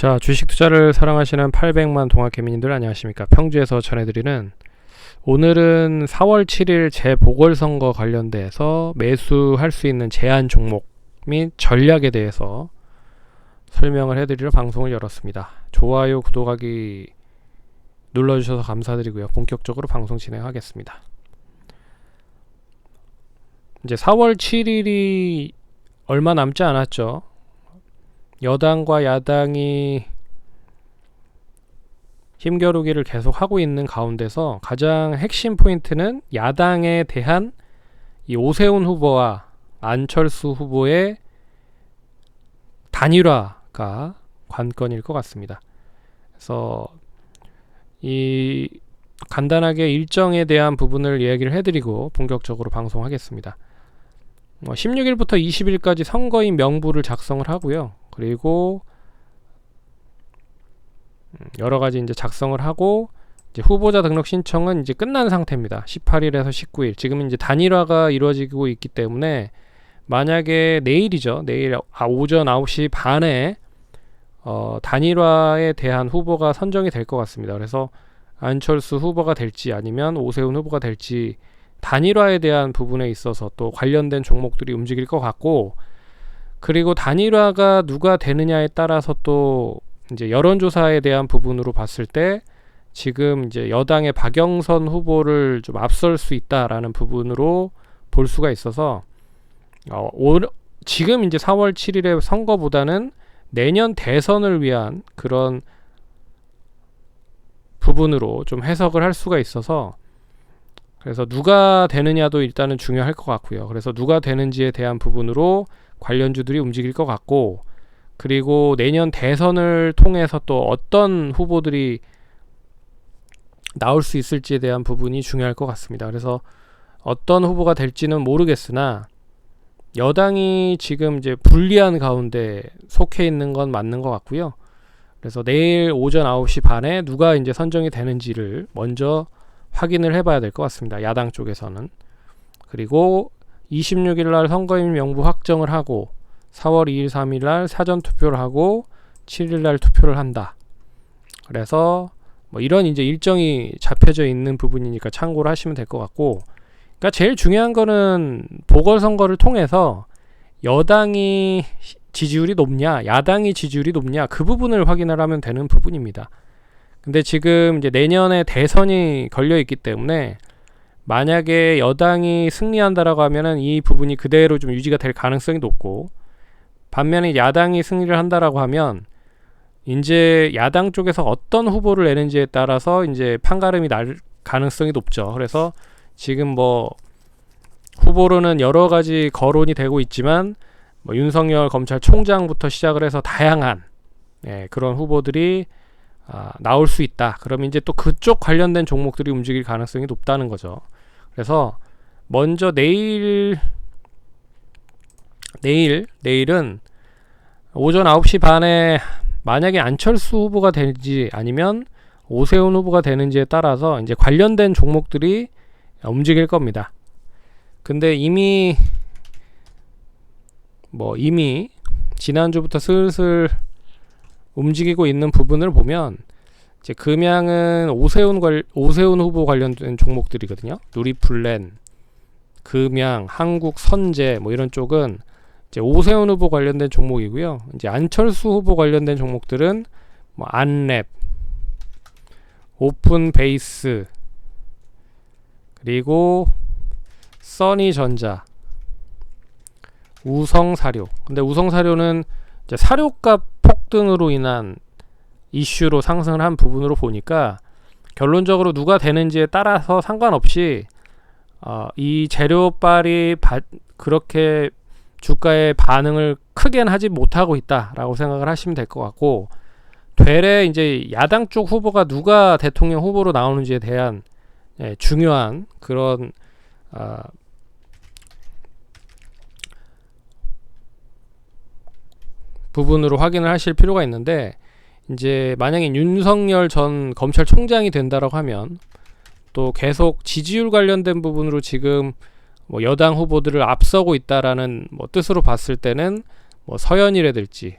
자, 주식 투자를 사랑하시는 800만 동학개미님들 안녕하십니까. 평주에서 전해드리는 오늘은 4월 7일 재보궐선거 관련돼서 매수할 수 있는 제한 종목 및 전략에 대해서 설명을 해드리러 방송을 열었습니다. 좋아요, 구독하기 눌러주셔서 감사드리고요. 본격적으로 방송 진행하겠습니다. 이제 4월 7일이 얼마 남지 않았죠. 여당과 야당이 힘겨루기를 계속 하고 있는 가운데서 가장 핵심 포인트는 야당에 대한 이 오세훈 후보와 안철수 후보의 단일화가 관건일 것 같습니다. 그래서 이 간단하게 일정에 대한 부분을 이야기를 해드리고 본격적으로 방송하겠습니다. 16일부터 20일까지 선거인 명부를 작성을 하고요. 그리고 여러가지 이제 작성을 하고 이제 후보자 등록 신청은 이제 끝난 상태입니다. 18일에서 19일. 지금 이제 단일화가 이루어지고 있기 때문에 만약에 내일이죠. 내일 오전 9시 반에 단일화에 대한 후보가 선정이 될 것 같습니다. 그래서 안철수 후보가 될지 아니면 오세훈 후보가 될지 단일화에 대한 부분에 있어서 또 관련된 종목들이 움직일 것 같고, 그리고 단일화가 누가 되느냐에 따라서 또 이제 여론조사에 대한 부분으로 봤을 때 지금 이제 여당의 박영선 후보를 좀 앞설 수 있다라는 부분으로 볼 수가 있어서 지금 이제 4월 7일의 선거보다는 내년 대선을 위한 그런 부분으로 좀 해석을 할 수가 있어서, 그래서 누가 되느냐도 일단은 중요할 것 같고요. 그래서 누가 되는지에 대한 부분으로 관련주들이 움직일 것 같고, 그리고 내년 대선을 통해서 또 어떤 후보들이 나올 수 있을지에 대한 부분이 중요할 것 같습니다. 그래서 어떤 후보가 될지는 모르겠으나 여당이 지금 이제 불리한 가운데 속해 있는 건 맞는 것 같고요. 그래서 내일 오전 9시 반에 누가 이제 선정이 되는지를 먼저 확인을 해봐야 될 것 같습니다. 야당 쪽에서는. 그리고 26일 날 선거인 명부 확정을 하고 4월 2일 3일 날 사전 투표를 하고 7일 날 투표를 한다. 그래서 뭐 이런 이제 일정이 잡혀져 있는 부분이니까 참고를 하시면 될 것 같고, 그러니까 제일 중요한 거는 보궐선거를 통해서 여당이 지지율이 높냐 야당이 지지율이 높냐 그 부분을 확인을 하면 되는 부분입니다. 근데 지금 이제 내년에 대선이 걸려 있기 때문에 만약에 여당이 승리한다라고 하면은 이 부분이 그대로 좀 유지가 될 가능성이 높고, 반면에 야당이 승리를 한다라고 하면 이제 야당 쪽에서 어떤 후보를 내는지에 따라서 이제 판가름이 날 가능성이 높죠. 그래서 지금 뭐 후보로는 여러 가지 거론이 되고 있지만 뭐 윤석열 검찰총장부터 시작을 해서 다양한 그런 후보들이 나올 수 있다. 그럼 이제 또 그쪽 관련된 종목들이 움직일 가능성이 높다는 거죠. 그래서 먼저 내일은 오전 9시 반에 만약에 안철수 후보가 될지 아니면 오세훈 후보가 되는지에 따라서 이제 관련된 종목들이 움직일 겁니다. 근데 이미 지난주부터 슬슬 움직이고 있는 부분을 보면 이제 금양은 오세훈 후보 관련된 종목들이거든요. 누리플랜, 금양, 한국선제 뭐 이런 쪽은 이제 오세훈 후보 관련된 종목이고요. 이제 안철수 후보 관련된 종목들은 뭐 안랩, 오픈베이스, 그리고 써니전자, 우성사료. 근데 우성사료는 이제 사료값 폭등으로 인한 이슈로 상승을 한 부분으로 보니까 결론적으로 누가 되는지에 따라서 상관없이 이 재료빨이 그렇게 주가의 반응을 크게는 하지 못하고 있다라고 생각을 하시면 될 것 같고, 되레 이제 야당 쪽 후보가 누가 대통령 후보로 나오는지에 대한 중요한 그런 부분으로 확인을 하실 필요가 있는데, 이제 만약에 윤석열 전 검찰총장이 된다라고 하면 또 계속 지지율 관련된 부분으로 지금 뭐 여당 후보들을 앞서고 있다라는 뭐 뜻으로 봤을 때는 뭐 서현이라든지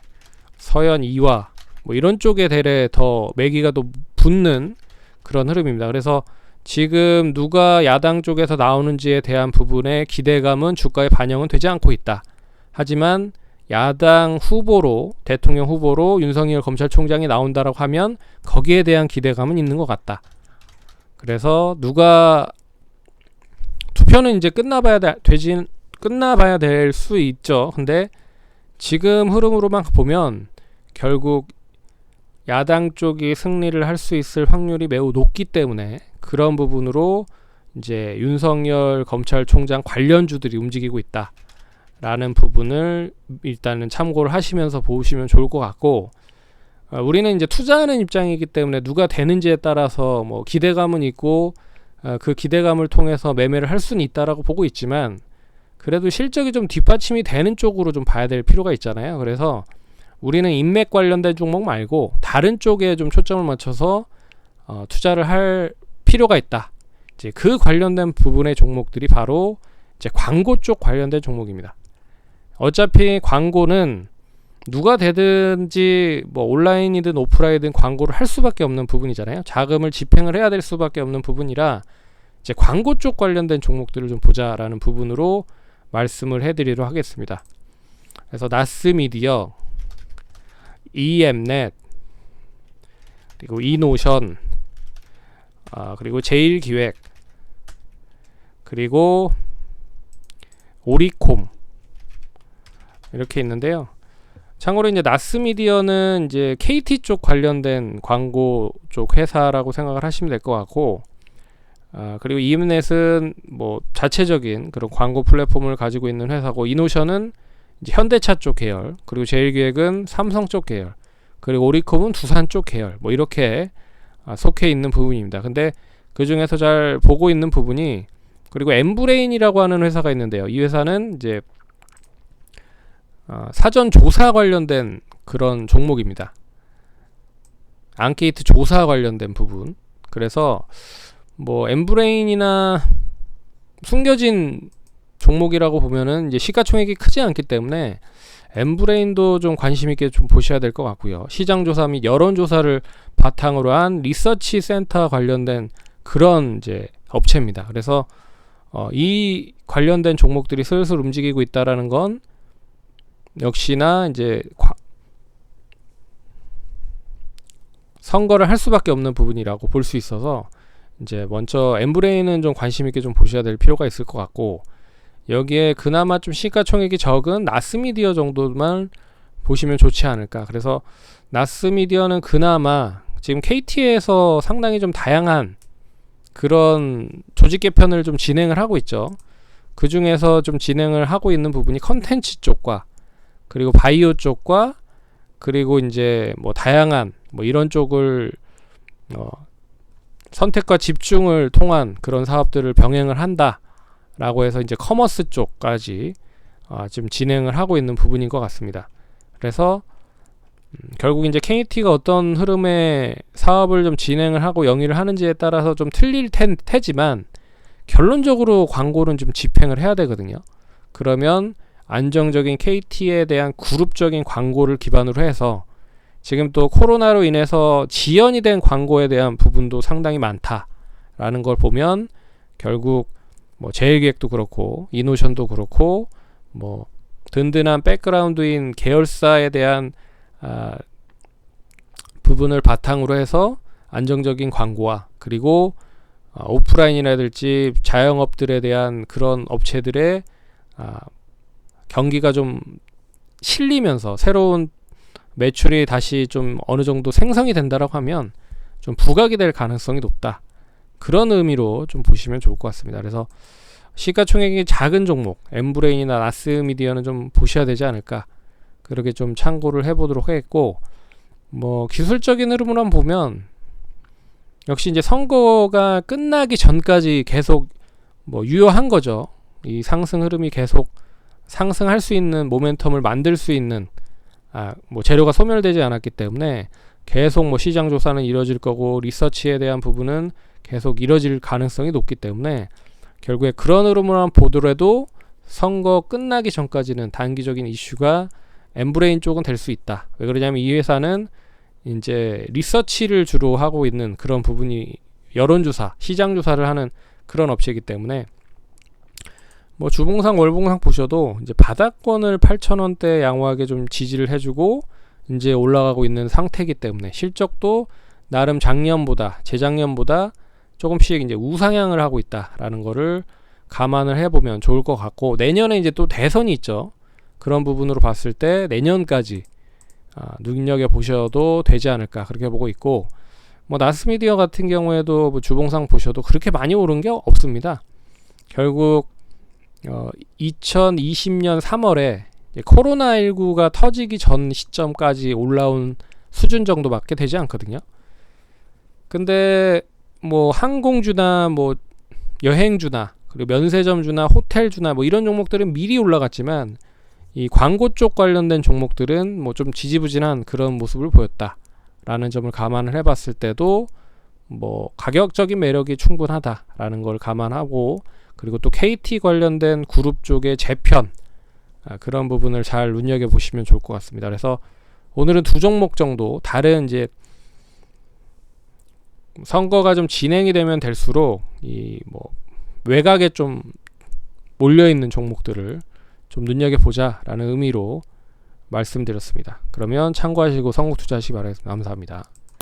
서현 2와 뭐 이런 쪽에 대래 더 매기가 더 붙는 그런 흐름입니다. 그래서 지금 누가 야당 쪽에서 나오는지에 대한 부분의 기대감은 주가에 반영은 되지 않고 있다. 하지만 야당 후보로, 대통령 후보로 윤석열 검찰총장이 나온다라고 하면 거기에 대한 기대감은 있는 것 같다. 그래서 누가 투표는 이제 끝나봐야 될 수 있죠. 근데 지금 흐름으로만 보면 결국 야당 쪽이 승리를 할 수 있을 확률이 매우 높기 때문에 그런 부분으로 이제 윤석열 검찰총장 관련주들이 움직이고 있다라는 부분을 일단은 참고를 하시면서 보시면 좋을 것 같고, 우리는 이제 투자하는 입장이기 때문에 누가 되는지에 따라서 뭐 기대감은 있고 그 기대감을 통해서 매매를 할 수는 있다라고 보고 있지만, 그래도 실적이 좀 뒷받침이 되는 쪽으로 좀 봐야 될 필요가 있잖아요. 그래서 우리는 인맥 관련된 종목 말고 다른 쪽에 좀 초점을 맞춰서 투자를 할 필요가 있다. 이제 그 관련된 부분의 종목들이 바로 이제 광고 쪽 관련된 종목입니다. 어차피 광고는 누가 되든지 뭐 온라인이든 오프라인이든 광고를 할 수밖에 없는 부분이잖아요. 자금을 집행을 해야 될 수밖에 없는 부분이라 이제 광고 쪽 관련된 종목들을 좀 보자라는 부분으로 말씀을 해드리도록 하겠습니다. 그래서 나스미디어, EM넷, 그리고 이노션, 그리고 제일기획, 그리고 오리콤 이렇게 있는데요. 참고로 이제 나스미디어는 이제 KT 쪽 관련된 광고 쪽 회사라고 생각을 하시면 될 것 같고, 그리고 이엠넷은 뭐 자체적인 그런 광고 플랫폼을 가지고 있는 회사고, 이노션은 이제 현대차 쪽 계열, 그리고 제일기획은 삼성 쪽 계열, 그리고 오리콤은 두산 쪽 계열, 뭐 이렇게 속해 있는 부분입니다. 근데 그 중에서 잘 보고 있는 부분이, 그리고 엠브레인이라고 하는 회사가 있는데요. 이 회사는 이제 사전 조사 관련된 그런 종목입니다. 앙케이트 조사 관련된 부분. 그래서 뭐 엠브레인이나 숨겨진 종목이라고 보면은 이제 시가총액이 크지 않기 때문에 엠브레인도 좀 관심 있게 좀 보셔야 될 것 같고요. 시장 조사 및 여론 조사를 바탕으로 한 리서치 센터 관련된 그런 이제 업체입니다. 그래서 이 관련된 종목들이 슬슬 움직이고 있다라는 건 역시나 이제 선거를 할 수밖에 없는 부분이라고 볼 수 있어서 이제 먼저 엠브레인은 좀 관심 있게 좀 보셔야 될 필요가 있을 것 같고, 여기에 그나마 좀 시가총액이 적은 나스미디어 정도만 보시면 좋지 않을까. 그래서 나스미디어는 그나마 지금 KT에서 상당히 좀 다양한 그런 조직 개편을 좀 진행을 하고 있죠. 그 중에서 좀 진행을 하고 있는 부분이 컨텐츠 쪽과 그리고 바이오 쪽과 그리고 이제 뭐 다양한 뭐 이런 쪽을 선택과 집중을 통한 그런 사업들을 병행을 한다라고 해서 이제 커머스 쪽까지 지금 진행을 하고 있는 부분인 것 같습니다. 그래서 결국 이제 KT가 어떤 흐름의 사업을 좀 진행을 하고 영위를 하는지에 따라서 좀 틀릴 테지만 결론적으로 광고는 좀 집행을 해야 되거든요. 그러면 안정적인 KT에 대한 그룹적인 광고를 기반으로 해서 지금 또 코로나로 인해서 지연이 된 광고에 대한 부분도 상당히 많다라는 걸 보면 결국 뭐 제일기획도 그렇고 이노션도 그렇고 뭐 든든한 백그라운드인 계열사에 대한 부분을 바탕으로 해서 안정적인 광고와 그리고 오프라인이라든지 자영업들에 대한 그런 업체들의 경기가 좀 실리면서 새로운 매출이 다시 좀 어느 정도 생성이 된다라고 하면 좀 부각이 될 가능성이 높다. 그런 의미로 좀 보시면 좋을 것 같습니다. 그래서 시가총액이 작은 종목, 엠브레인이나 나스미디어는 좀 보셔야 되지 않을까. 그렇게 좀 참고를 해보도록 하겠고, 뭐 기술적인 흐름으로 보면 역시 이제 선거가 끝나기 전까지 계속 뭐 유효한 거죠. 이 상승 흐름이 계속 상승할 수 있는 모멘텀을 만들 수 있는 뭐 재료가 소멸되지 않았기 때문에 계속 뭐 시장 조사는 이뤄질 거고 리서치에 대한 부분은 계속 이뤄질 가능성이 높기 때문에 결국에 그런 흐름으로 보더라도 선거 끝나기 전까지는 단기적인 이슈가 엠브레인 쪽은 될 수 있다. 왜 그러냐면 이 회사는 이제 리서치를 주로 하고 있는 그런 부분이 여론조사, 시장조사를 하는 그런 업체이기 때문에 뭐 주봉상, 월봉상 보셔도 이제 바닥권을 8,000원대 양호하게 좀 지지를 해주고 이제 올라가고 있는 상태이기 때문에 실적도 나름 작년보다, 재작년보다 조금씩 이제 우상향을 하고 있다라는 거를 감안을 해보면 좋을 것 같고, 내년에 이제 또 대선이 있죠. 그런 부분으로 봤을 때 내년까지 눈여겨 보셔도 되지 않을까 그렇게 보고 있고, 뭐 나스미디어 같은 경우에도 뭐 주봉상 보셔도 그렇게 많이 오른 게 없습니다. 결국 2020년 3월에 코로나19가 터지기 전 시점까지 올라온 수준 정도밖에 되지 않거든요. 근데 뭐 항공주나 뭐 여행주나 그리고 면세점주나 호텔주나 뭐 이런 종목들은 미리 올라갔지만 이 광고 쪽 관련된 종목들은 뭐 좀 지지부진한 그런 모습을 보였다라는 점을 감안을 해봤을 때도 뭐 가격적인 매력이 충분하다라는 걸 감안하고, 그리고 또 KT 관련된 그룹 쪽의 재편 그런 부분을 잘 눈여겨 보시면 좋을 것 같습니다. 그래서 오늘은 두 종목 정도, 다른 이제 선거가 좀 진행이 되면 될수록 이 뭐 외곽에 좀 몰려 있는 종목들을 좀 눈여겨 보자라는 의미로 말씀드렸습니다. 그러면 참고하시고 선곡 투자하시기 바라겠습니다. 감사합니다.